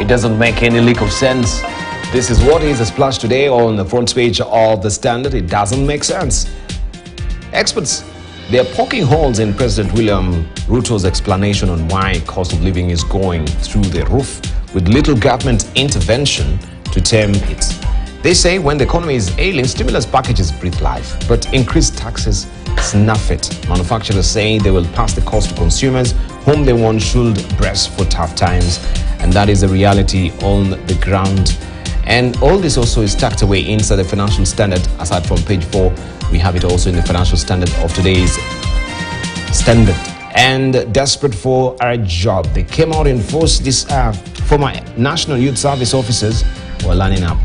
It doesn't make any lick of sense. This is what is a splash today on the front page of the Standard. It doesn't make sense. Experts, they are poking holes in President William Ruto's explanation on why cost of living is going through the roof with little government intervention to tame it. They say when the economy is ailing, stimulus packages breathe life, but increased taxes snuff it. Manufacturers say they will pass the cost to consumers whom they want should brace for tough times, and that is the reality on the ground. And all this also is tucked away inside the Financial Standard. Aside from page 4, we have it also in the Financial Standard of today's Standard. And desperate for a job, they came out in force. This former National Youth Service officers were lining up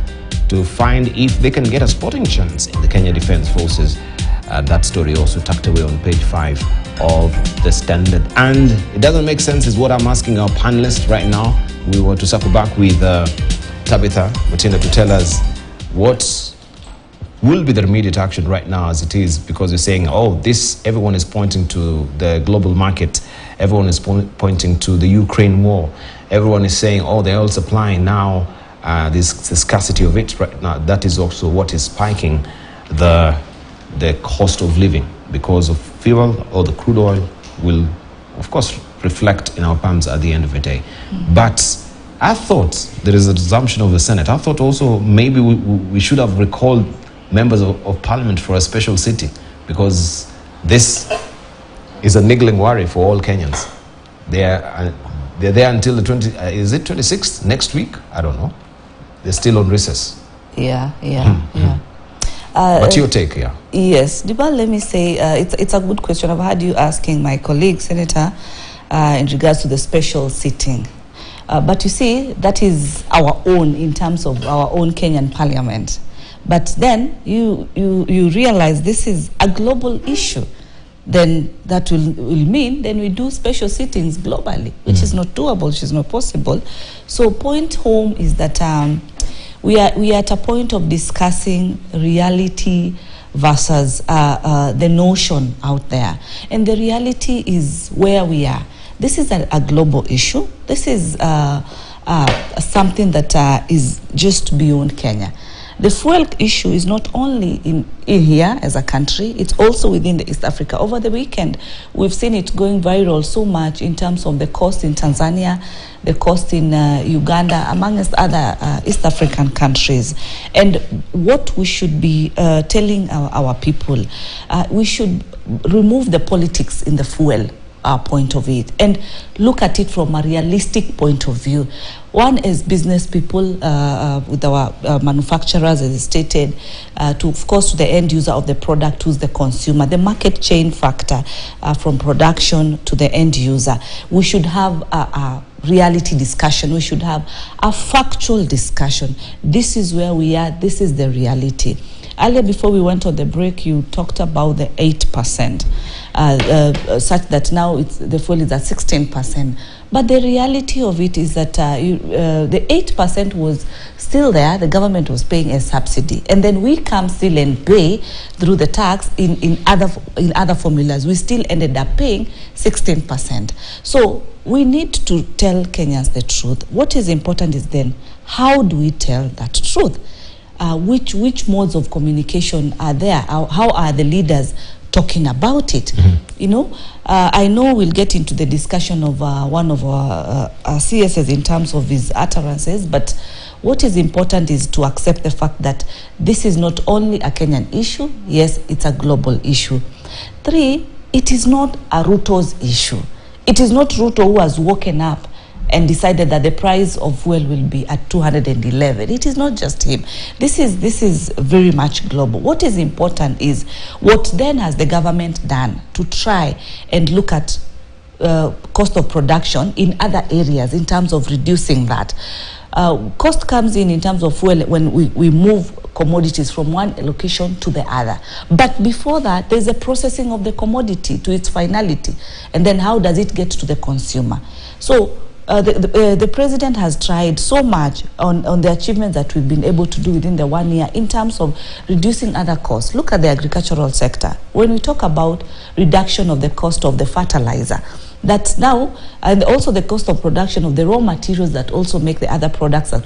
to find if they can get a sporting chance in the Kenya Defence Forces. That story also tucked away on page 5 of the Standard. And it doesn't make sense is what I'm asking our panelists right now. We want to circle back with Tabitha Mutinda to tell us what will be the immediate action right now as it is, because you're saying, oh, this, everyone is pointing to the global market, everyone is pointing to the Ukraine war, everyone is saying, oh, the oil supply now, this scarcity of it right now, that is also what is spiking the cost of living, because of fuel or the crude oil will, of course, reflect in our palms at the end of the day. But I thought there is a resumption of the Senate. I thought also maybe we should have recalled members of Parliament for a special sitting, because this is a niggling worry for all Kenyans. They're there until the 26th next week? I don't know. They're still on recess. Yeah. What's your take here? Yes, Dibal, let me say it's a good question. I've heard you asking my colleague, Senator, in regards to the special sitting. But you see, that is our own in terms of our own Kenyan Parliament. But then you realize this is a global issue. Then that will mean then we do special sittings globally, which is not doable, which is not possible. So point home is that we are at a point of discussing reality versus the notion out there. And the reality is where we are. This is a global issue. This is something that is just beyond Kenya. The fuel issue is not only in here as a country, it's also within the East Africa. Over the weekend, we've seen it going viral so much in terms of the cost in Tanzania, the cost in Uganda, amongst other East African countries. And what we should be telling our people, we should remove the politics in the fuel point of it and look at it from a realistic point of view. One is business people with our manufacturers, as stated, to, of course, to the end user of the product, who's the consumer, the market chain factor from production to the end user. We should have a reality discussion. We should have a factual discussion. This is where we are. This is the reality. Earlier, before we went on the break, you talked about the 8%, such that now the fuel is at 16%. But the reality of it is that the 8% was still there. The government was paying a subsidy, and then we come still and pay through the tax in other formulas. We still ended up paying 16%. So we need to tell Kenyans the truth. What is important is then how do we tell that truth? Which modes of communication are there? How are the leaders talking about it? You know, I know we'll get into the discussion of one of our CSs in terms of his utterances, but what is important is to accept the fact that this is not only a Kenyan issue. Yes, it's a global issue. 3, it is not a Ruto's issue. It is not Ruto who has woken up and decided that the price of fuel will be at 211. It is not just him. This is very much global. What is important is what then has the government done to try and look at cost of production in other areas in terms of reducing that. Cost comes in terms of fuel when we move commodities from one location to the other. But before that, there's a processing of the commodity to its finality. And then how does it get to the consumer? So the president has tried so much on the achievements that we've been able to do within the 1 year in terms of reducing other costs. Look at the agricultural sector. When we talk about reduction of the cost of the fertilizer, that's now, and also the cost of production of the raw materials that also make the other products like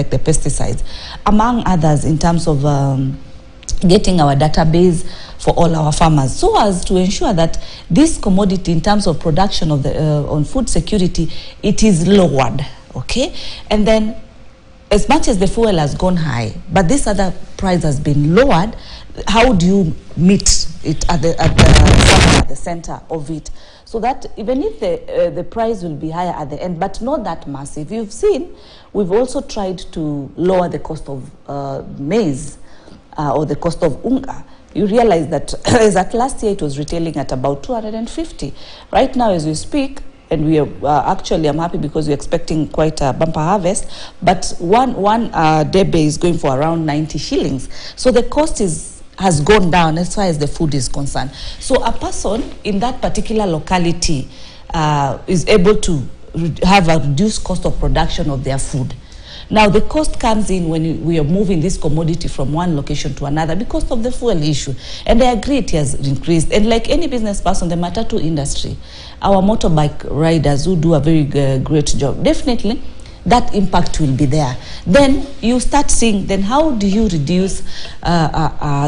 the pesticides, among others, in terms of getting our database for all our farmers, so as to ensure that this commodity, in terms of production of the on food security, it is lowered, okay? And then, as much as the fuel has gone high, but this other price has been lowered, how do you meet it at the center of it, so that even if the price will be higher at the end, but not that massive? You've seen, we've also tried to lower the cost of maize or the cost of unga. You realize that as at last year it was retailing at about 250. Right now, as we speak, and we are actually, I'm happy because we're expecting quite a bumper harvest, but one debe is going for around 90 shillings. So the cost has gone down as far as the food is concerned. So a person in that particular locality is able to have a reduced cost of production of their food. Now, the cost comes in when we are moving this commodity from one location to another because of the fuel issue. And I agree it has increased. And like any business person, the matatu industry, our motorbike riders who do a very great job, definitely that impact will be there. Then you start seeing, then how do you reduce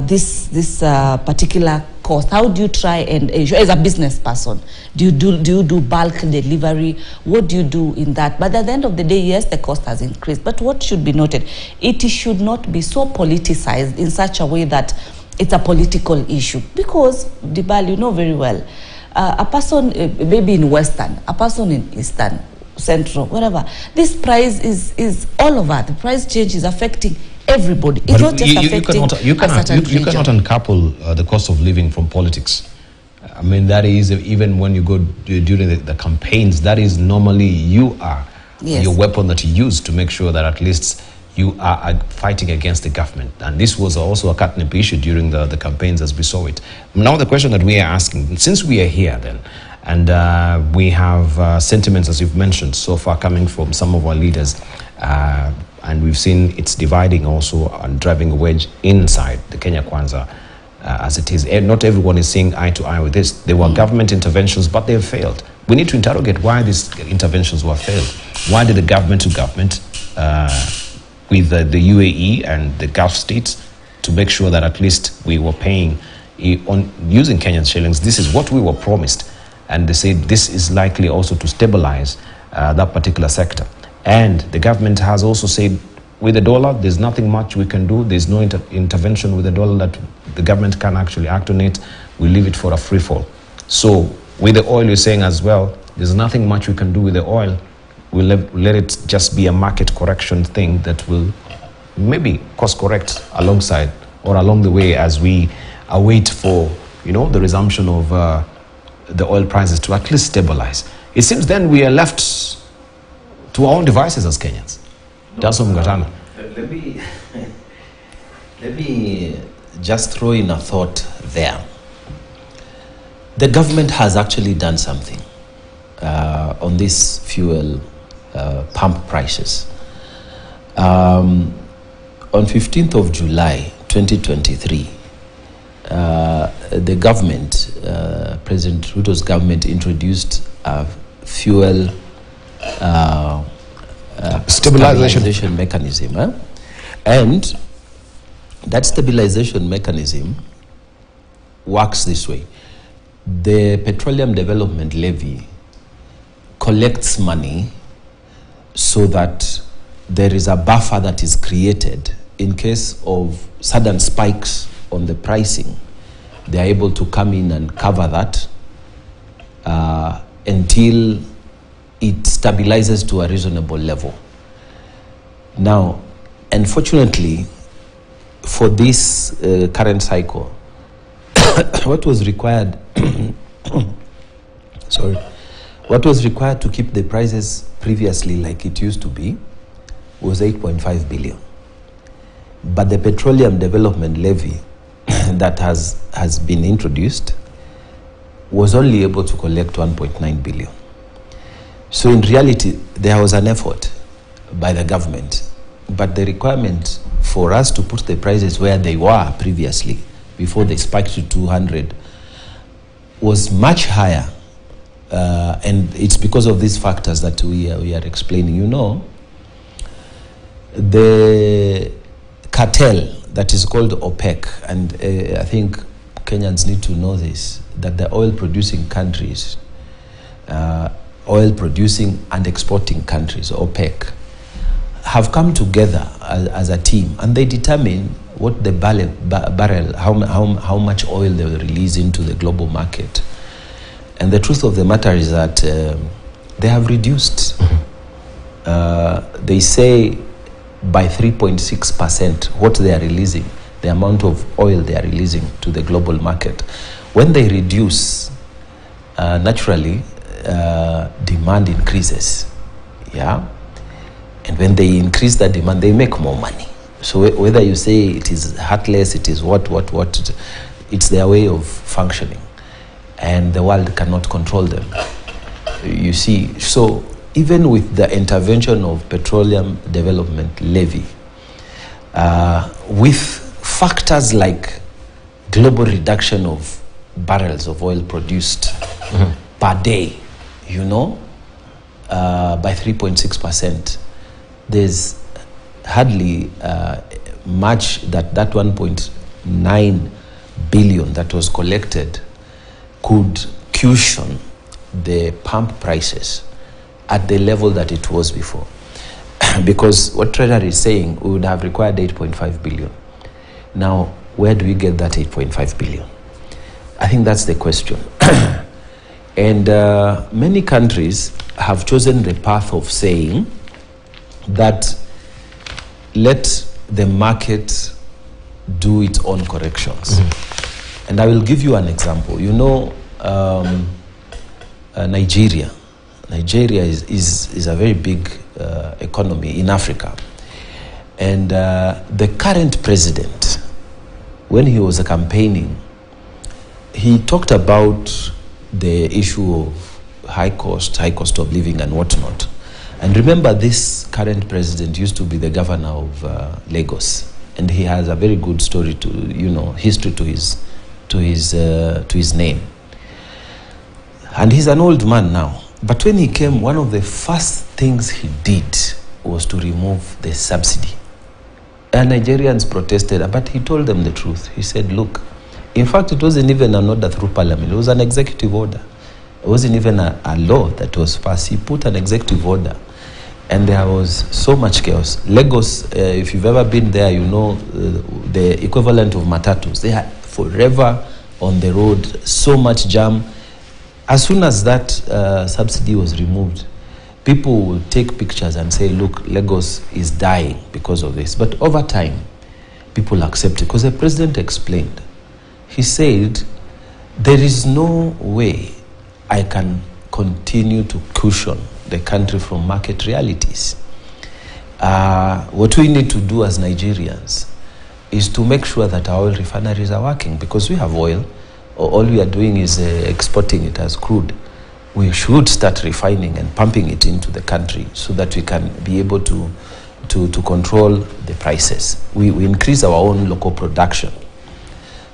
this particular cost? How do you try and ensure, as a business person, do you do bulk delivery? What do you do in that? But at the end of the day, yes, the cost has increased. But what should be noted, it should not be so politicized in such a way that it's a political issue. Because, Dibal, you know very well, a person, maybe in Western, a person in Eastern, Central, whatever, this price is all over. The price change is affecting everybody. It's not just affecting you cannot uncouple the cost of living from politics. I mean, that is, even when you go during the campaigns, that is normally your weapon that you use to make sure that at least you are fighting against the government. And this was also a catnip issue during the campaigns as we saw it. Now the question that we are asking, since we are here then, and we have sentiments, as you've mentioned, so far coming from some of our leaders, and we've seen it's dividing also and driving a wedge inside the Kenya Kwanza as it is. And not everyone is seeing eye to eye with this. There were government interventions, but they've failed. We need to interrogate why these interventions were failed. Why did the government to government with the UAE and the Gulf states to make sure that at least we were paying on using Kenyan shillings? This is what we were promised. And they say this is likely also to stabilize that particular sector. And the government has also said, with the dollar, there's nothing much we can do. There's no intervention with the dollar that the government can actually act on it. We leave it for a free fall. So with the oil, you're saying as well, there's nothing much we can do with the oil. We'll let it just be a market correction thing that will maybe course correct alongside or along the way as we await for, you know, the resumption of the oil prices to at least stabilize. It seems then we are left to our own devices as Kenyans. Let me just throw in a thought there. The government has actually done something on this fuel pump prices. On 15th of July 2023, the government, President Ruto's government, introduced a fuel stabilization mechanism. And that stabilization mechanism works this way. The Petroleum Development Levy collects money so that there is a buffer that is created in case of sudden spikes on the pricing. They are able to come in and cover that until it stabilizes to a reasonable level. Now, unfortunately, for this current cycle, what was required what was required to keep the prices previously like it used to be was 8.5 billion. But the Petroleum Development Levy that has been introduced was only able to collect 1.9 billion. So in reality, there was an effort by the government, but the requirement for us to put the prices where they were previously, before they spiked to 200, was much higher. And it's because of these factors that we are explaining. You know, the cartel that is called OPEC, and I think Kenyans need to know this, that the oil-producing countries, oil-producing and exporting countries, OPEC, have come together as a team, and they determine what the barrel, how much oil they will release into the global market. And the truth of the matter is that they have reduced. They say by 3.6% what they are releasing, the amount of oil they are releasing to the global market. When they reduce, naturally, demand increases. Yeah? And when they increase that demand, they make more money. So whether you say it is heartless, it is what, it's their way of functioning. And the world cannot control them. You see, so even with the intervention of Petroleum Development Levy, with factors like global reduction of barrels of oil produced per day, you know, by 3.6%, there's hardly much that 1.9 billion that was collected could cushion the pump prices at the level that it was before. Because what Treasury is saying, we would have required 8.5 billion. Now, where do we get that 8.5 billion? I think that's the question. And many countries have chosen the path of saying that let the market do its own corrections. And I will give you an example. You know, Nigeria. Nigeria is a very big economy in Africa. And the current president, when he was campaigning, he talked about the issue of high cost of living and whatnot. And remember, this current president used to be the governor of Lagos, and he has a very good story to, you know, history to his name. And he's an old man now. But when he came, one of the first things he did was to remove the subsidy. And Nigerians protested, but he told them the truth. He said, look, in fact, it wasn't even an order through parliament. It was an executive order. It wasn't even a law that was passed. He put an executive order. And there was so much chaos. Lagos, if you've ever been there, you know the equivalent of matatus. They are forever on the road, so much jam. As soon as that subsidy was removed, people will take pictures and say, look, Lagos is dying because of this. But over time, people accept it because the president explained. He said, there is no way I can continue to cushion the country from market realities. What we need to do as Nigerians is to make sure that our oil refineries are working, because we have oil. All we are doing is exporting it as crude. We should start refining and pumping it into the country so that we can be able to control the prices. We increase our own local production.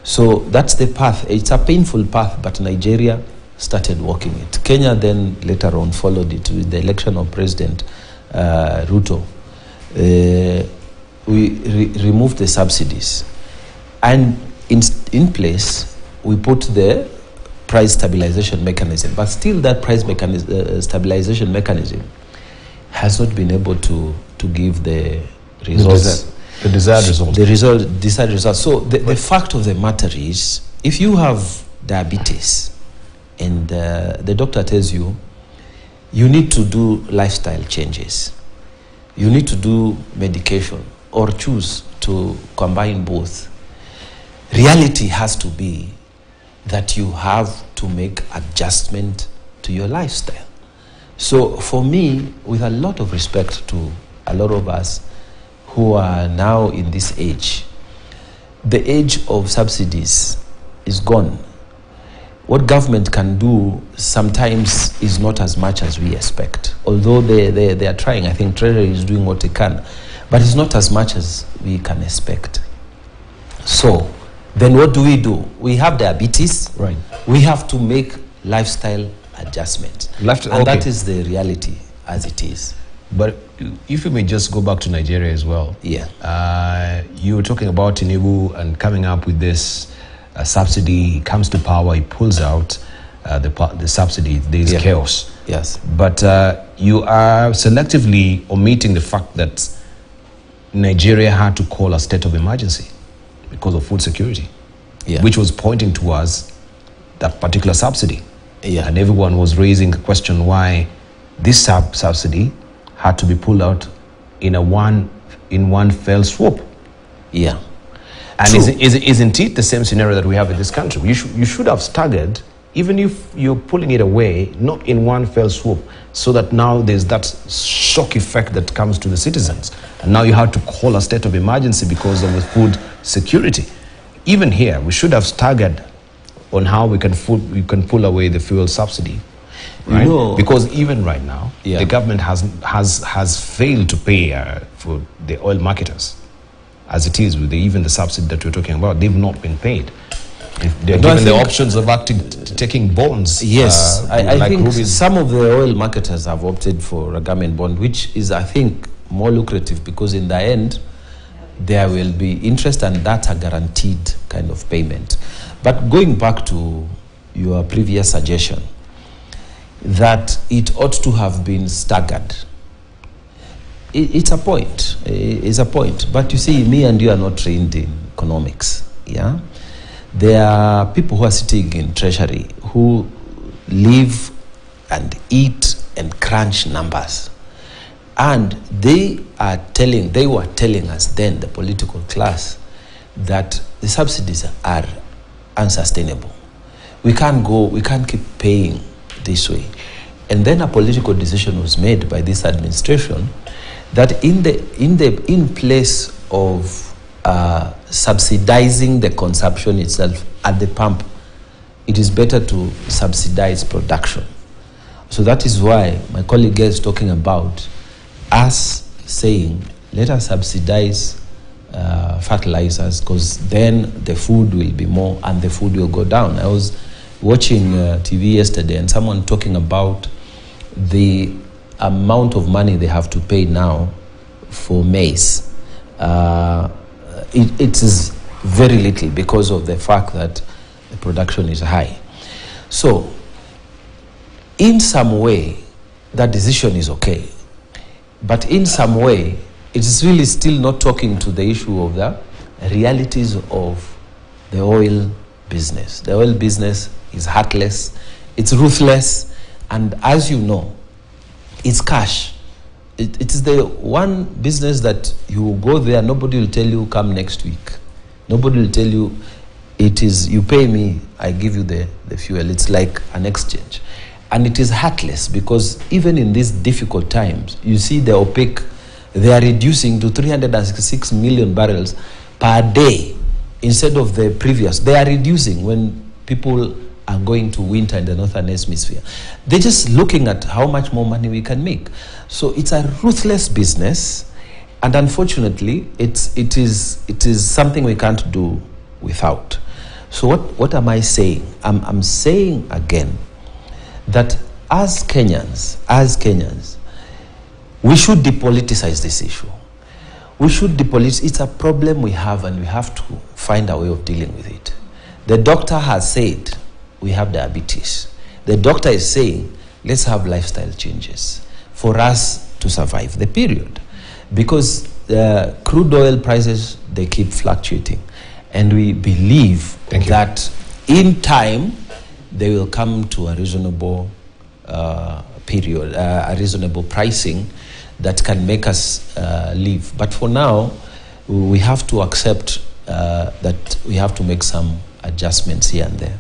So that's the path. It's a painful path, but Nigeria started walking it. Kenya then later on followed it with the election of President Ruto. We removed the subsidies. And in place, we put the price stabilization mechanism. But still that price stabilization mechanism has not been able to give the results. The desired result. Desired result. So the fact of the matter is, if you have diabetes and the doctor tells you, you need to do lifestyle changes, you need to do medication, or choose to combine both, reality has to be that you have to make adjustment to your lifestyle. So for me, with a lot of respect to a lot of us who are now in this age, the age of subsidies is gone. what government can do sometimes is not as much as we expect. Although they are trying, I think Treasury is doing what it can, but it's not as much as we can expect. So, then what do? We have diabetes. Right. We have to make lifestyle adjustments. And that is the reality as it is. But if you may just go back to Nigeria as well. Yeah. You were talking about Tinubu and coming up with this subsidy. He comes to power, he pulls out the subsidy. There is chaos. Yes. But you are selectively omitting the fact that Nigeria had to call a state of emergency because of food security, which was pointing towards that particular subsidy. Yeah. And everyone was raising the question why this subsidy had to be pulled out in one fell swoop. Yeah. And isn't it the same scenario that we have in this country? You should have staggered, even if you're pulling it away, not in one fell swoop, so that now there's that shock effect that comes to the citizens. And now you have to call a state of emergency because of the food security. Even here, we should have staggered on how we can pull away the fuel subsidy. Right? You know, because even right now, the government has failed to pay for the oil marketers. As it is with even the subsidy that we're talking about, they've not been paid. They're given the options of taking bonds. Yes, I think rubies. Some of the oil marketers have opted for a government bond, which is, I think, more lucrative because in the end, there will be interest and that's a guaranteed kind of payment. But going back to your previous suggestion, that it ought to have been staggered. It's a point. It's a point. But you see, me and you are not trained in economics. Yeah, there are people who are sitting in Treasury who live and eat and crunch numbers, and they were telling us then, the political class, that the subsidies are unsustainable. We can't keep paying this way. And then a political decision was made by this administration that in place of subsidizing the consumption itself at the pump, it is better to subsidize production. So that is why my colleague is talking about us saying, let us subsidize fertilizers, because then the food will be more and the food will go down. I was watching TV yesterday and someone talking about the amount of money they have to pay now for maize. It is very little because of the fact that the production is high. So, in some way, that decision is okay. But in some way, it is really still not talking to the issue of the realities of the oil business. The oil business is heartless, it's ruthless, and as you know, it's cash. It is the one business that you will go there, nobody will tell you come next week. Nobody will tell you it is, you pay me, I give you the fuel. It's like an exchange. And it is heartless because even in these difficult times, you see the OPEC, they are reducing to 366 million barrels per day instead of the previous. They are reducing when people are going to winter in the northern hemisphere. They're just looking at how much more money we can make. So it's a ruthless business, and unfortunately, it is something we can't do without. So what am I saying? I'm saying again that as Kenyans, we should depoliticize this issue. We should depoliticize. It's a problem we have, and we have to find a way of dealing with it. The doctor has said we have diabetes. The doctor is saying let's have lifestyle changes for us to survive the period, because the crude oil prices, they keep fluctuating, and we believe that in time they will come to a reasonable period, a reasonable pricing that can make us live. But for now, we have to accept that we have to make some adjustments here and there.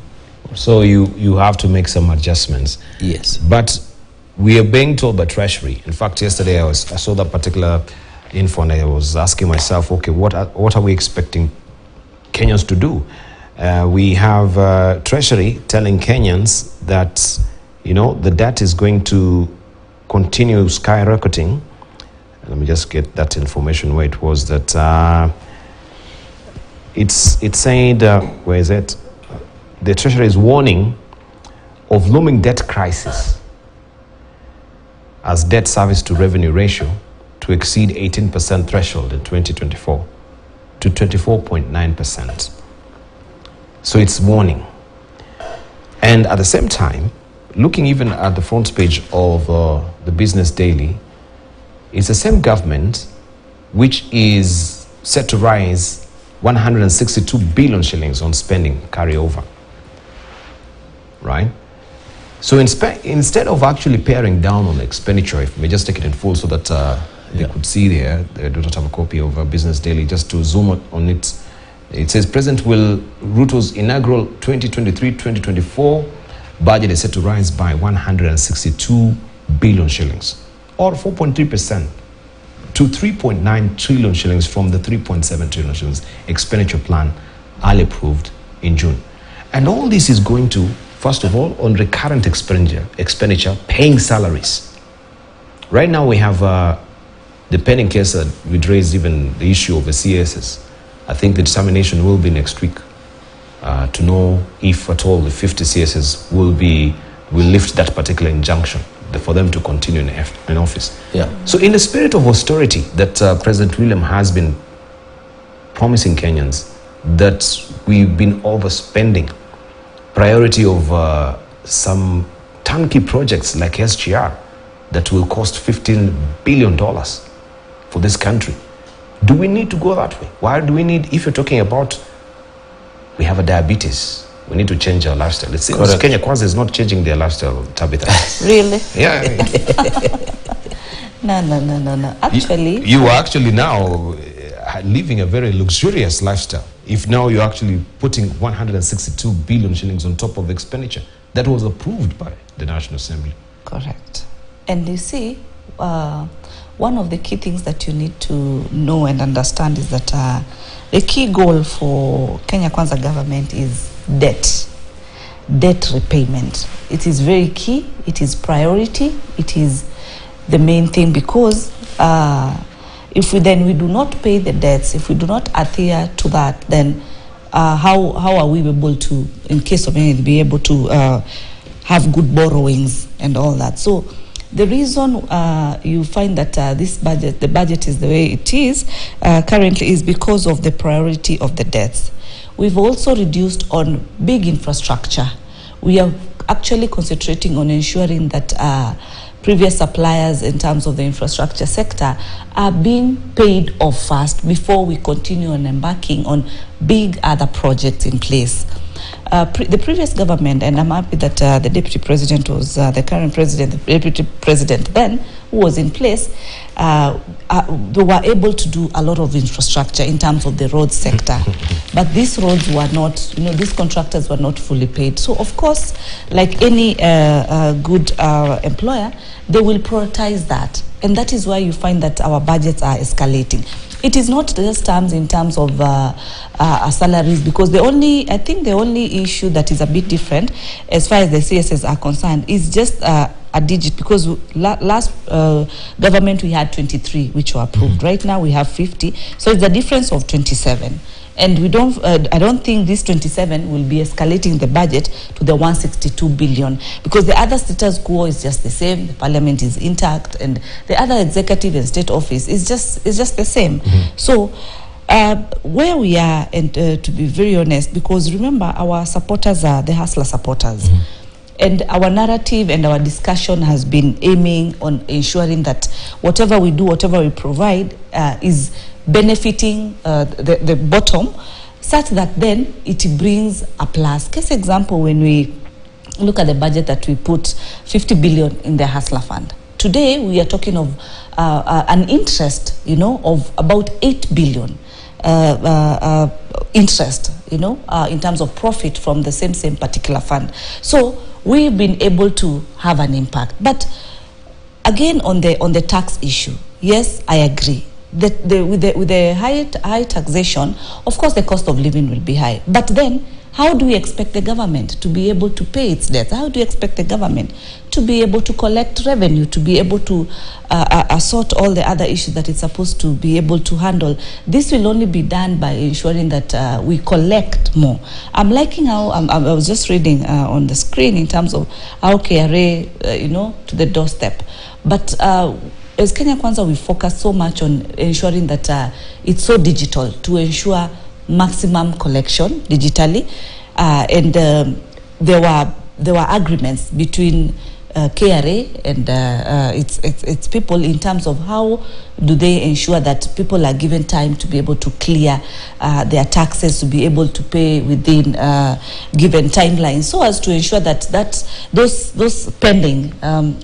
So you have to make some adjustments. Yes. But we are being told by Treasury. In fact, yesterday I saw that particular info and I was asking myself, okay, what are we expecting Kenyans to do? We have Treasury telling Kenyans that, you know, the debt is going to continue skyrocketing. Let me just get that information where it was that it said, where is it? The Treasury is warning of looming debt crisis as debt service to revenue ratio to exceed 18% threshold in 2024 to 24.9%. So it's warning. And at the same time, looking even at the front page of the Business Daily, it's the same government which is set to rise 162 billion shillings on spending carryover, right? So instead of actually paring down on expenditure, if we may just take it in full so that they could see there, they do not have a copy of Business Daily, just to zoom on it. It says, President Ruto's inaugural 2023-2024 budget is set to rise by 162 billion shillings, or 4.3%, to 3.9 trillion shillings from the 3.7 trillion shillings expenditure plan early approved in June. And all this is going to, first of all, on recurrent expenditure, paying salaries. Right now we have the pending case that we'd raised even the issue of the CSs. I think the determination will be next week to know if at all the 50 CSs will lift that particular injunction for them to continue in office. Yeah. So in the spirit of austerity that President William has been promising Kenyans, that we've been overspending, priority of some turnkey projects like SGR that will cost $15 billion for this country. Do we need to go that way? Why do we need, if you're talking about, we have a diabetes, we need to change our lifestyle. It seems Kenya Kwanza is not changing their lifestyle, Tabitha. Really? Yeah. No. Actually, you are actually now living a very luxurious lifestyle. If now you're actually putting 162 billion shillings on top of expenditure that was approved by the National Assembly. Correct. And you see, one of the key things that you need to know and understand is that the key goal for Kenya Kwanza government is debt repayment. It is very key, it is priority, it is the main thing, because if we do not pay the debts, if we do not adhere to that, then how are we able to, in case of anything, be able to have good borrowings and all that? So the reason you find that the budget is the way it is currently is because of the priority of the debts. We've also reduced on big infrastructure. We are actually concentrating on ensuring that previous suppliers in terms of the infrastructure sector are being paid off fast before we continue on embarking on big other projects in place. The previous government, and I'm happy that the deputy president was the current president, the deputy president then, who was in place, they were able to do a lot of infrastructure in terms of the road sector. But these roads were not, these contractors were not fully paid. So, of course, like any good employer, they will prioritize that. And that is why you find that our budgets are escalating. It is not just terms in terms of salaries, because I think the only issue that is a bit different as far as the CSS are concerned is just a digit, because last government we had 23 which were approved. Right now we have 50, so it's a difference of 27. And we don't, I don't think this 27 will be escalating the budget to the 162 billion, because the other status quo is just the same. The parliament is intact, and the other executive and state office is just the same. So where we are, and to be very honest, because remember our supporters are the hustler supporters. And our narrative and our discussion has been aiming on ensuring that whatever we do, whatever we provide is benefiting the bottom, such that then it brings a plus. Case example, when we look at the budget that we put 50 billion in the Hustler Fund. Today we are talking of an interest, of about 8 billion interest, in terms of profit from the same particular fund. So we've been able to have an impact. But again, on the tax issue, yes, I agree. With the high taxation, of course, the cost of living will be high. But then, How do we expect the government to be able to pay its debts? How do you expect the government to be able to collect revenue, to be able to sort all the other issues that it's supposed to be able to handle? This will only be done by ensuring that we collect more. I'm liking how, I was just reading on the screen in terms of how KRA, you know, to the doorstep. But as Kenya Kwanza, we focus so much on ensuring that it's so digital to ensure maximum collection digitally, and there were agreements between KRA and its people in terms of how do they ensure that people are given time to be able to clear their taxes, to be able to pay within given timelines, so as to ensure that those pending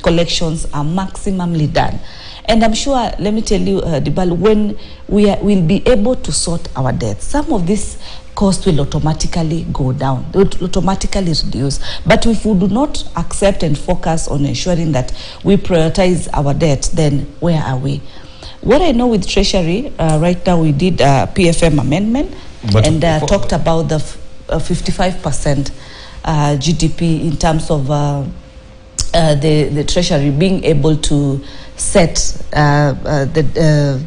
collections are maximally done. And I'm sure, let me tell you, Dibal, when we'll be able to sort our debts, some of this cost will automatically go down, will automatically reduce. But if we do not accept and focus on ensuring that we prioritize our debt, then where are we? What I know with Treasury, right now we did a PFM amendment, but and talked about the 55% GDP in terms of the Treasury being able to set the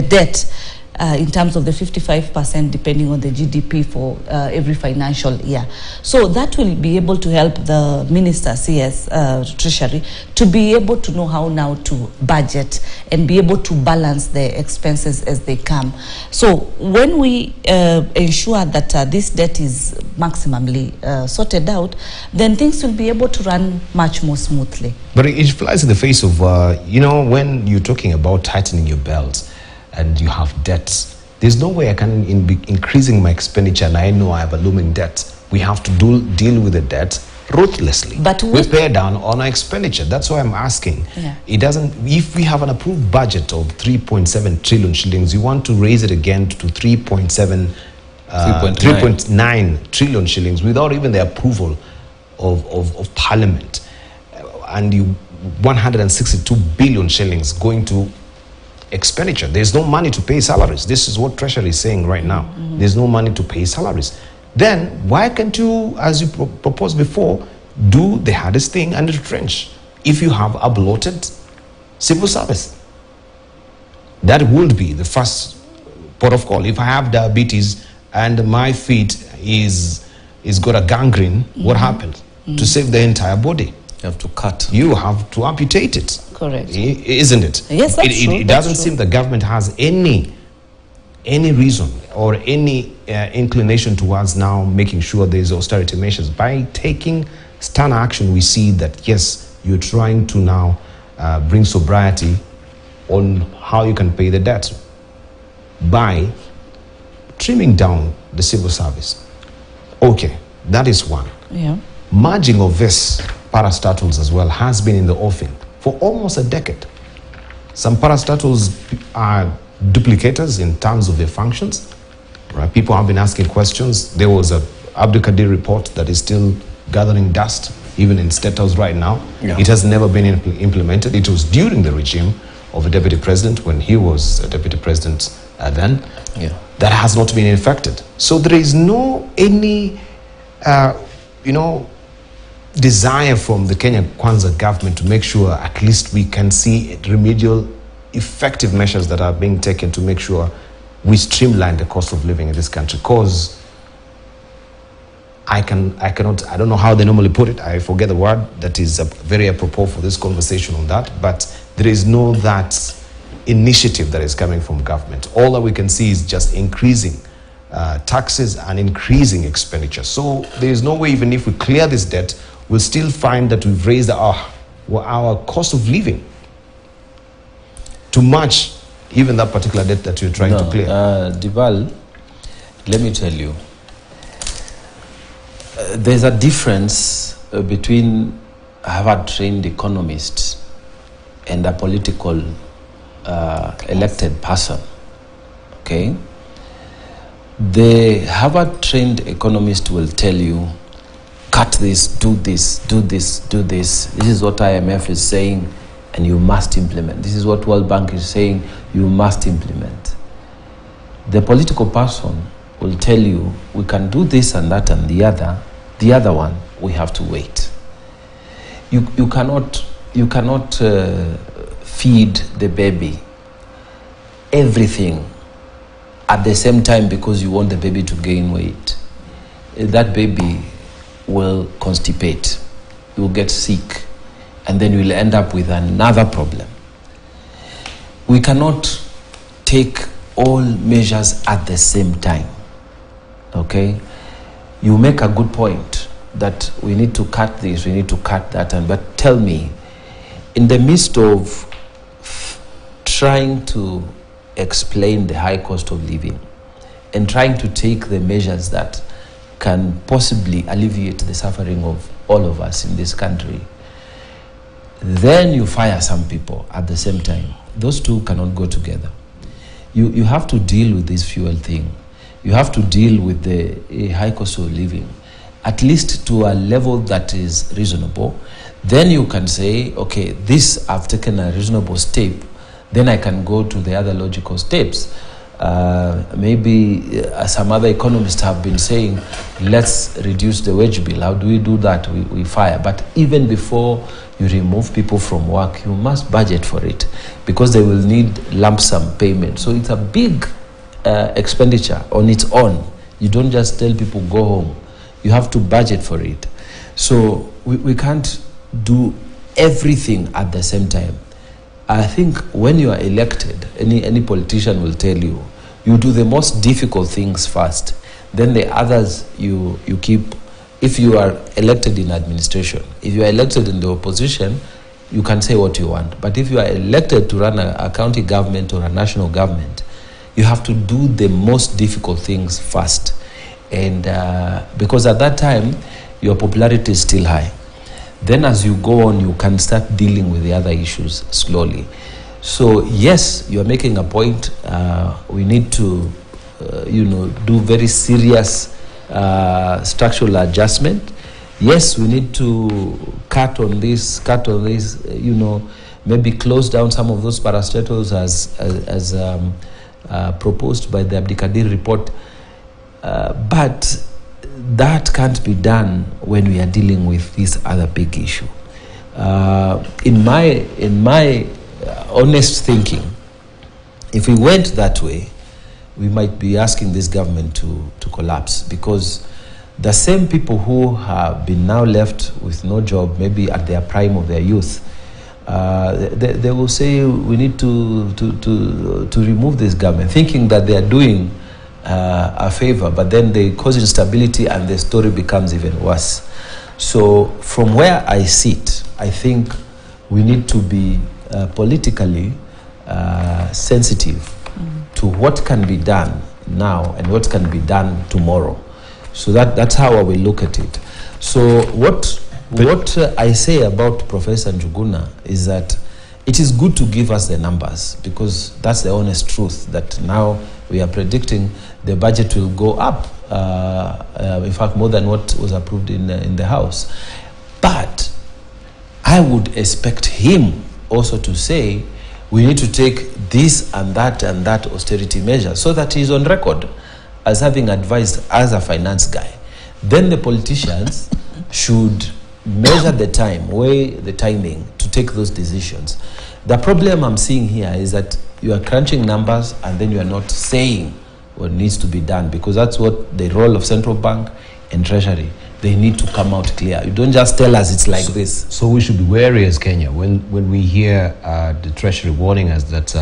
debt in terms of the 55% depending on the GDP for every financial year. So that will be able to help the minister, CS Treasury, to be able to know how now to budget and be able to balance the expenses as they come. So when we ensure that this debt is maximally sorted out, then things will be able to run much more smoothly. But it flies in the face of, you know, when you're talking about tightening your belt and you have debts, there's no way I can be increasing my expenditure and I know I have a looming debt. We have to deal with the debt ruthlessly. But we pay down on our expenditure. That's why I'm asking. Yeah. It doesn't, if we have an approved budget of 3.7 trillion shillings, you want to raise it again to 3.9 trillion shillings without even the approval of Parliament. And you 162 billion shillings going to expenditure. There's no money to pay salaries. This is what Treasury is saying right now. There's no money to pay salaries. Then why can't you, as you proposed before, do the hardest thing and retrench? If you have a bloated civil service, that would be the first port of call. If I have diabetes and my feet is got a gangrene, what happens? To save the entire body, you have to cut. You have to amputate it. Correct. Isn't it? Yes, that's true. It doesn't seem the government has any reason or any inclination towards now making sure there's austerity measures. By taking stern action, we see that, yes, you're trying to now bring sobriety on how you can pay the debt by trimming down the civil service. Okay, that is one. Yeah. Merging of this parastatals as well has been in the offing for almost a decade. Some parastatals are duplicators in terms of their functions. Right? People have been asking questions. There was a Abdul Kadir report that is still gathering dust, even in State House right now. Yeah. It has never been implemented. It was during the regime of a deputy president, when he was a deputy president then. Yeah. That has not been effected. So there is no any, desire from the Kenya Kwanza government to make sure at least we can see remedial, effective measures that are being taken to make sure we streamline the cost of living in this country. Because I don't know how they normally put it. I forget the word that is very apropos for this conversation on that. But there is no that initiative that is coming from government. All that we can see is just increasing taxes and increasing expenditure. So there is no way, even if we clear this debt, we'll still find that we've raised our cost of living to match even that particular debt that you're trying to clear. Dibal, let me tell you, there's a difference between a Harvard-trained economist and a political elected person, okay? The Harvard-trained economist will tell you, cut this, do this, do this, do this. This is what IMF is saying, and you must implement. This is what World Bank is saying, you must implement. The political person will tell you we can do this and that and the other one we have to wait. You cannot feed the baby everything at the same time because you want the baby to gain weight. That baby will constipate, you will get sick, and then you will end up with another problem. We cannot take all measures at the same time. Okay, you make a good point that we need to cut this, we need to cut that, but tell me, in the midst of trying to explain the high cost of living and trying to take the measures that can possibly alleviate the suffering of all of us in this country, then you fire some people at the same time. Those two cannot go together. You have to deal with this fuel thing. You have to deal with the high cost of living, at least to a level that is reasonable. Then you can say, okay, this I've taken a reasonable step, then I can go to the other logical steps. Maybe some other economists have been saying, let's reduce the wage bill. How do we do that? We fire. But even before you remove people from work, you must budget for it because they will need lump sum payment. So it's a big expenditure on its own. You don't just tell people go home. You have to budget for it. So we can't do everything at the same time. I think when you are elected, any politician will tell you, you do the most difficult things first. Then the others you keep. If you are elected in administration, if you are elected in the opposition, you can say what you want. But if you are elected to run a county government or a national government, you have to do the most difficult things first. And because at that time, your popularity is still high. Then as you go on, you can start dealing with the other issues slowly. So yes, you're making a point. We need to, do very serious structural adjustment. Yes, we need to cut on this, maybe close down some of those parastatals as proposed by the Abdikadir report. But that can't be done when we are dealing with this other big issue. In my honest thinking, if we went that way, we might be asking this government to collapse, because the same people who have been now left with no job, maybe at their prime of their youth, they will say we need to remove this government, thinking that they are doing a favor, but then they cause instability and the story becomes even worse. So from where I sit, I think we need to be politically sensitive to what can be done now and what can be done tomorrow. So that's how I will look at it. So what I say about Professor Njuguna is that it is good to give us the numbers, because that's the honest truth, that now we are predicting the budget will go up, in fact more than what was approved in the House. But I would expect him also to say we need to take this and that austerity measure, so that he's on record as having advised as a finance guy. Then the politicians should measure the time, weigh the timing to take those decisions. The problem I'm seeing here is that you are crunching numbers and then you are not saying what needs to be done, because that's what the role of central bank and treasury. They need to come out clear. You don't just tell us it's like this. So we should be wary as Kenya when we hear the treasury warning us that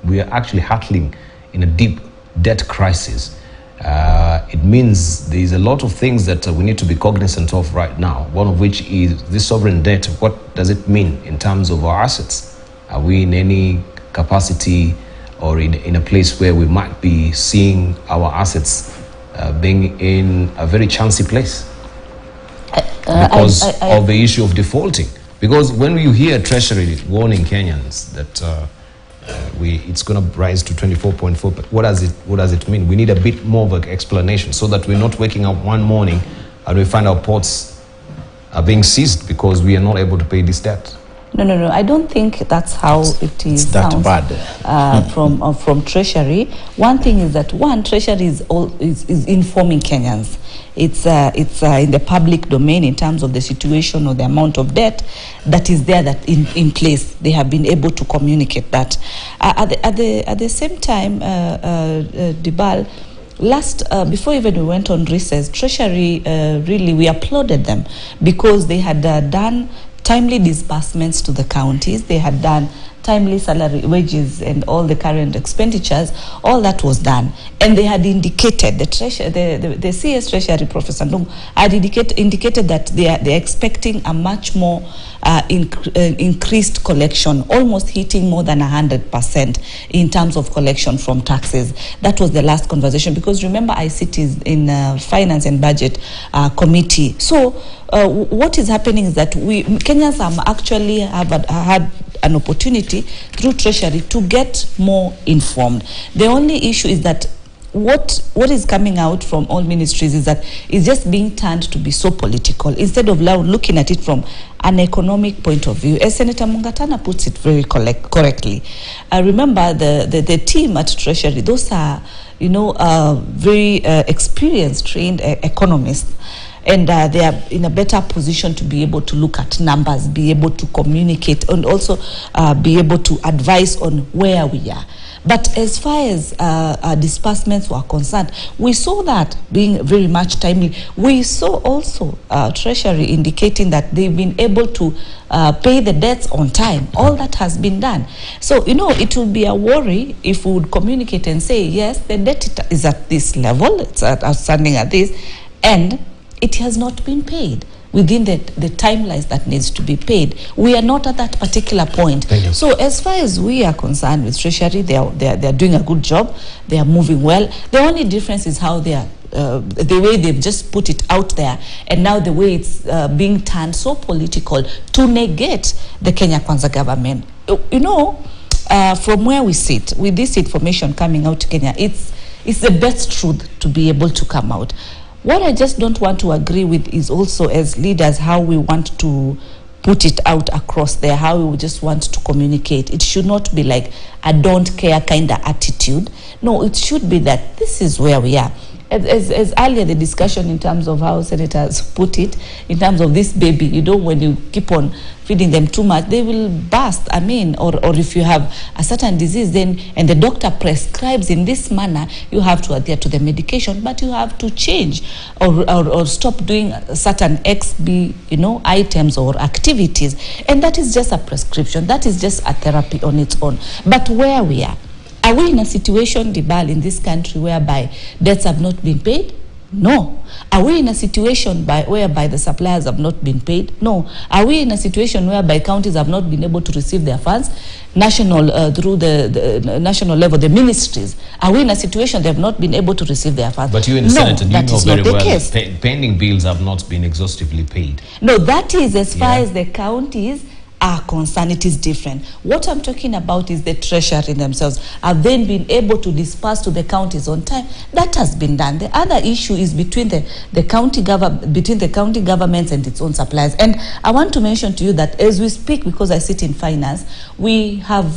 we are actually hurtling in a deep debt crisis. It means there's a lot of things that we need to be cognizant of right now, one of which is this sovereign debt. What does it mean in terms of our assets? Are we in any capacity or in a place where we might be seeing our assets being in a very chancy place because of the issue of defaulting? Because when you hear Treasury warning Kenyans that it's going to rise to 24.4, but what does it mean? We need a bit more of an explanation, so that we're not waking up one morning and we find our ports are being seized because we are not able to pay this debt. No. I don't think that's how it is. It's that sounds, bad. From Treasury. One thing is that Treasury is informing Kenyans. It's in the public domain in terms of the situation or the amount of debt that is there, that in place. They have been able to communicate that. At the same time, Dibal, before even we went on recess, Treasury really, we applauded them because they had done timely disbursements to the counties. They had done timely salary, wages, and all the current expenditures. All that was done, and they had indicated the CS Treasury, Professor Ndung, had indicated that they're expecting a much more increased collection, almost hitting more than 100% in terms of collection from taxes. That was the last conversation, because remember, I sit in Finance and Budget Committee. So what is happening is that Kenyans actually have had an opportunity through Treasury to get more informed. The only issue is that what is coming out from all ministries is that it's just being turned to be so political instead of looking at it from an economic point of view. As Senator Mungatana puts it very correctly. Remember the team at Treasury, those are, very experienced, trained economists. And they are in a better position to be able to look at numbers, be able to communicate, and also be able to advise on where we are. But as far as disbursements were concerned, we saw that being very much timely. We saw also Treasury indicating that they've been able to pay the debts on time. All that has been done. So, it will be a worry if we would communicate and say, yes, the debt is at this level, it's outstanding at this, and it has not been paid within the timelines that needs to be paid. We are not at that particular point. So as far as we are concerned with Treasury, they are doing a good job. They are moving well. The only difference is how they are, the way they've just put it out there, and now the way it's being turned so political to negate the Kenya Kwanza government. From where we sit, with this information coming out to Kenya, it's the best truth to be able to come out. What I just don't want to agree with is also, as leaders, how we want to put it out across there, how we just want to communicate. It should not be like a don't care kind of attitude. No, it should be that this is where we are. As earlier, the discussion in terms of how senators put it, in terms of this baby, when you keep on feeding them too much, they will burst. Or if you have a certain disease, then, and the doctor prescribes in this manner, you have to adhere to the medication, but you have to change or stop doing certain XB, items or activities. And that is just a prescription. That is just a therapy on its own. But where we are we in a situation, Dibal, in this country whereby debts have not been paid? No. Are we in a situation whereby the suppliers have not been paid? No. Are we in a situation whereby counties have not been able to receive their funds? Through the national level, the ministries. Are we in a situation they have not been able to receive their funds? But you in the Senate, and you know very well, pending bills have not been exhaustively paid. No, that is as far as the counties are concerned. It is different. What I'm talking about is the Treasury themselves have then been able to disperse to the counties on time. That has been done. The other issue is between the county governments and its own suppliers. And I want to mention to you that as we speak, because I sit in finance, we have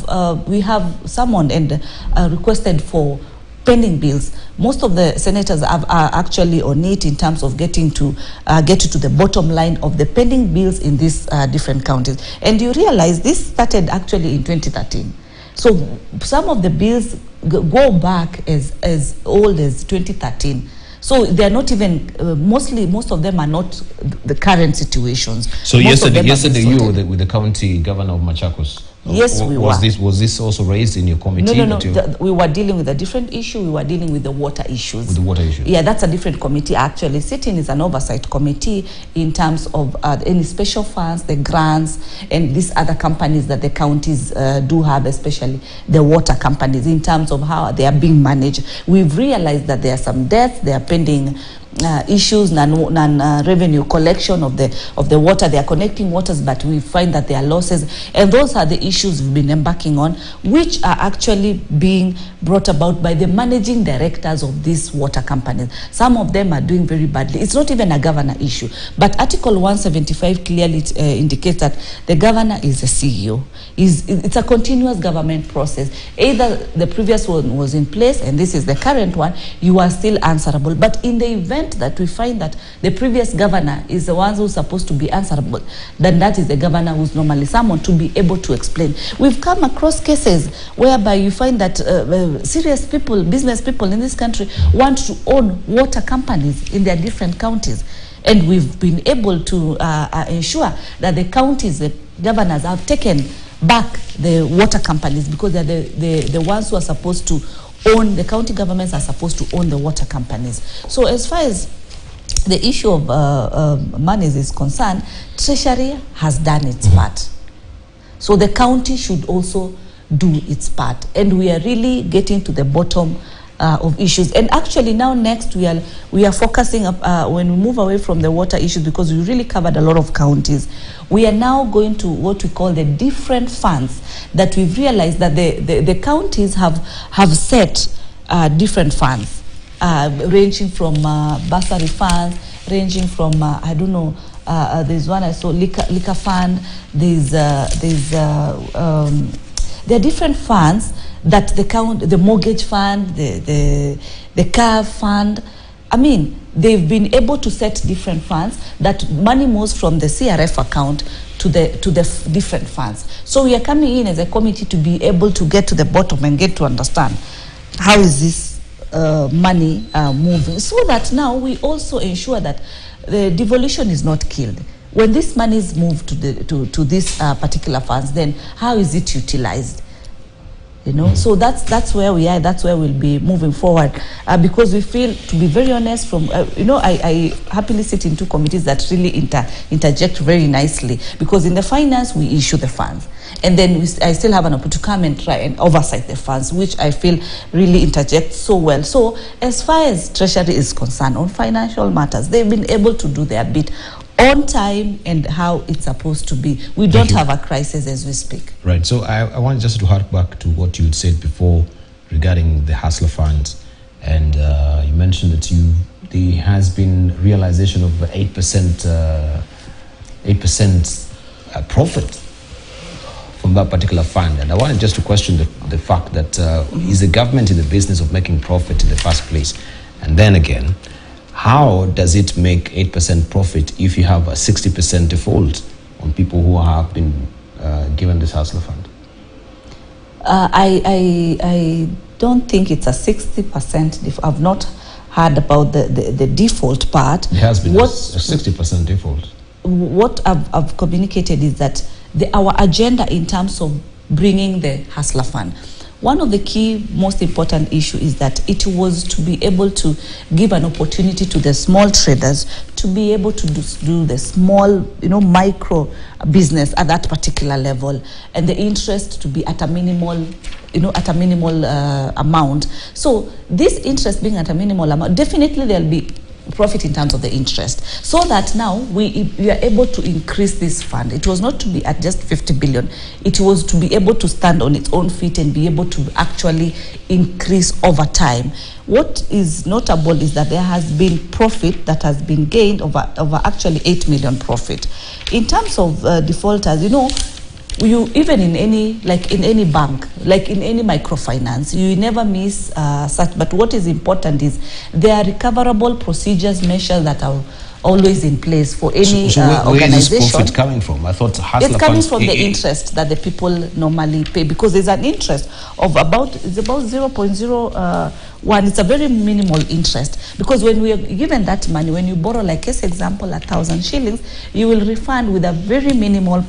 summoned and requested for pending bills. Most of the senators are actually on it in terms of getting to the bottom line of the pending bills in these different counties. And you realize this started actually in 2013. So some of the bills go back as old as 2013. So they are not even, most of them are not the current situations. So yesterday you were with the county governor of Machakos. Yes, we were. Was this also raised in your committee? No. We were dealing with a different issue. We were dealing with the water issues. With the water issues? Yeah, that's a different committee actually. Sitting is an oversight committee in terms of any special funds, the grants, and these other companies that the counties do have, especially the water companies, in terms of how they are being managed. We've realized that there are some debts, they are pending issues, non-revenue collection of the water. They are connecting waters, but we find that there are losses. And those are the issues we've been embarking on, which are actually being brought about by the managing directors of these water companies. Some of them are doing very badly. It's not even a governor issue. But Article 175 clearly indicates that the governor is the CEO. It's a continuous government process. Either the previous one was in place and this is the current one, you are still answerable. But in the event that we find that the previous governor is the one who's supposed to be answerable, then that is the governor who's normally summoned to be able to explain. We've come across cases whereby you find that serious people, business people in this country want to own water companies in their different counties. And we've been able to ensure that the counties, the governors have taken back the water companies, because they're the ones who are supposed to own, the county governments are supposed to own the water companies. So as far as the issue of monies is concerned, Treasury has done its part. So the county should also do its part. And we are really getting to the bottom of issues. And actually now next we are focusing up, when we move away from the water issues, because we really covered a lot of counties, we are now going to what we call the different funds that we've realized that the counties have set different funds, ranging from bursary funds, ranging from I don't know, there's one I saw, liquor fund, there are different funds that the mortgage fund, the car fund. I mean, they've been able to set different funds that money moves from the CRF account to the different funds. So we are coming in as a committee to be able to get to the bottom and get to understand how is this money moving, so that now we also ensure that the devolution is not killed. When this money is moved to this particular funds, then how is it utilized? You know, so that's where we are. That's where we'll be moving forward, because we feel, to be very honest, from you know, I happily sit in two committees that really interject very nicely, because in the finance we issue the funds, and then I still have an opportunity to come and try and oversight the funds, which I feel really interject so well. So as far as Treasury is concerned on financial matters, they've been able to do their bit on time and how it's supposed to be. We don't have a crisis as we speak. Right. So I want just to hark back to what you said before regarding the Hustler Fund, and you mentioned that there has been realization of 8% profit from that particular fund. And I wanted just to question the fact that is the government in the business of making profit in the first place? And then again, how does it make 8% profit if you have a 60% default on people who have been given this Hustler Fund? I don't think it's a 60%. I've not heard about the default part. There has been a 60% default. What I've communicated is that our agenda in terms of bringing the Hustler Fund, one of the key, most important issue is that it was to be able to give an opportunity to the small traders to be able to do the small, you know, micro business at that particular level, and the interest to be at a minimal, you know, at a minimal amount. So this interest being at a minimal amount, definitely there'll be profit in terms of the interest, so that now we are able to increase this fund. It was not to be at just 50 billion. It was to be able to stand on its own feet and be able to actually increase over time. What is notable is that there has been profit that has been gained over actually 8 million profit. In terms of defaulters, you know, you even in any, like in any bank, like in any microfinance, you never miss such. But what is important is there are recoverable procedures, measures that are always in place for any organization. Where is this profit coming from? I thought it's coming from the interest that the people normally pay, because there's an interest of about 0.01. It's a very minimal interest, because when we are given that money, when you borrow, like case example, 1,000 shillings, you will refund with a very minimal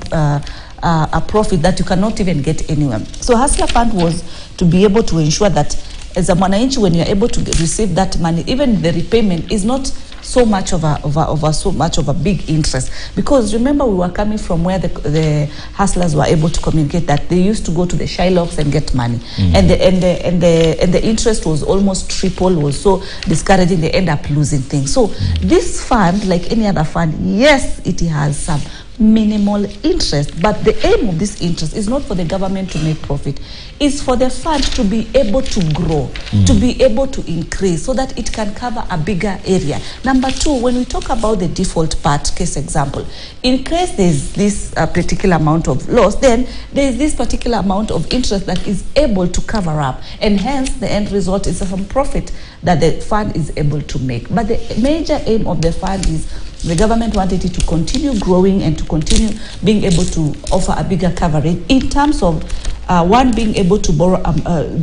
a profit that you cannot even get anywhere. So Hustler Fund was to be able to ensure that as a mwananchi, when you're able to receive that money, even the repayment is not so much of a big interest, because remember, we were coming from where the hustlers were able to communicate that they used to go to the Shylocks and get money, and the interest was almost triple, was so discouraging, they end up losing things. So this fund, like any other fund, yes, it has some minimal interest, but the aim of this interest is not for the government to make profit. It's for the fund to be able to grow, to be able to increase, so that it can cover a bigger area. Number two, when we talk about the default part, case example, in case there's this particular amount of loss, then there's this particular amount of interest that is able to cover up, and hence the end result is some profit that the fund is able to make. But the major aim of the fund is the government wanted it to continue growing and to continue being able to offer a bigger coverage in terms of one being able to borrow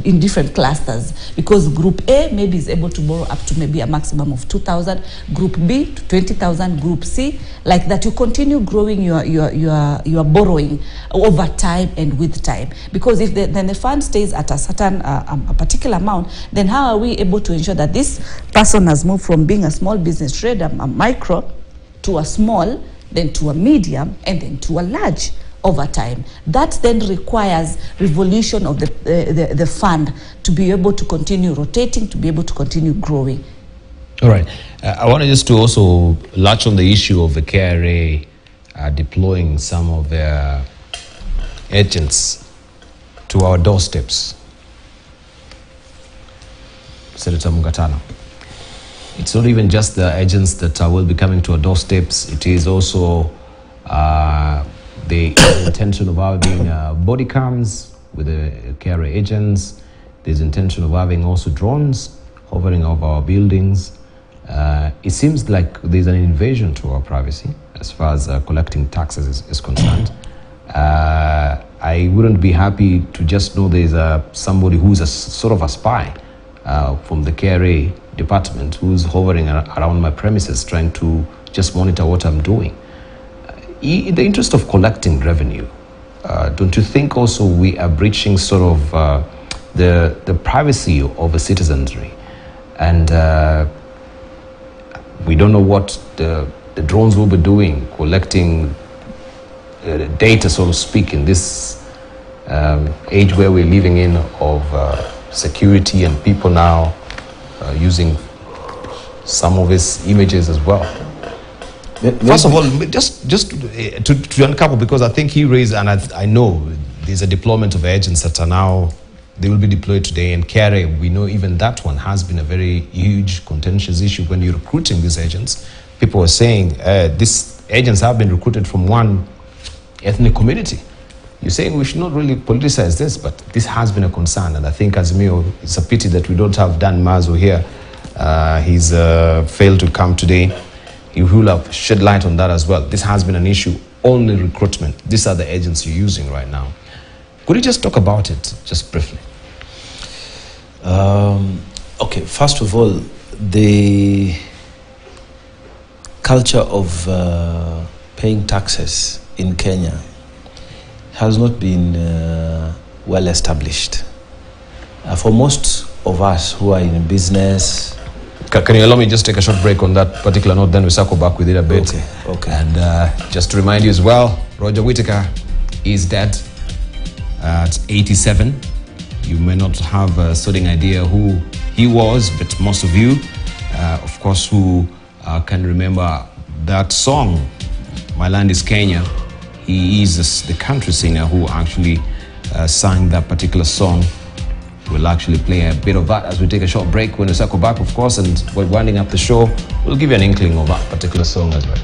in different clusters, because Group A maybe is able to borrow up to maybe a maximum of 2,000, Group B to 20,000, Group C, like that. You continue growing your borrowing over time and with time, because if then the fund stays at a certain a particular amount, then how are we able to ensure that this person has moved from being a small business trader, a micro, to a small, then to a medium, and then to a large over time? That then requires revolution of the fund to be able to continue rotating, to be able to continue growing. All right. I wanted just to also latch on the issue of the KRA deploying some of their agents to our doorsteps. Senator Mungatana. It's not even just the agents that will be coming to our doorsteps. It is also the intention of having body cams with the KRA agents. There's intention of having also drones hovering over our buildings. It seems like there's an invasion to our privacy as far as collecting taxes is concerned. I wouldn't be happy to just know there's somebody who's a sort of a spy from the KRA department who's hovering around my premises trying to just monitor what I'm doing. In the interest of collecting revenue, don't you think also we are breaching sort of the privacy of the citizenry? And we don't know what the drones will be doing, collecting data, so to speak, in this age where we're living in of security, and people now using some of his images as well. First of all, just to uncouple, because I think he raised, and I know there's a deployment of agents that are now, they will be deployed today, and KRA, we know even that one has been a very huge contentious issue when you're recruiting these agents. People are saying these agents have been recruited from one ethnic community. You're saying we should not really politicize this, but this has been a concern, and I think, Azimio, it's a pity that we don't have Dan Mazo here. He's failed to come today. He will have shed light on that as well. This has been an issue, only recruitment. These are the agents you're using right now. Could you just talk about it, just briefly? Okay, first of all, the culture of paying taxes in Kenya has not been well established. For most of us who are in business. Can you allow me just take a short break on that particular note, then we circle back with it a bit. Okay. And just to remind you as well, Roger Whittaker is dead at 87. You may not have a certain idea who he was, but most of you, of course, who can remember that song, My Land is Kenya. He is the country singer who actually sang that particular song. We'll actually play a bit of that as we take a short break. When we circle back, of course, and we're winding up the show, we'll give you an inkling of that particular song as well.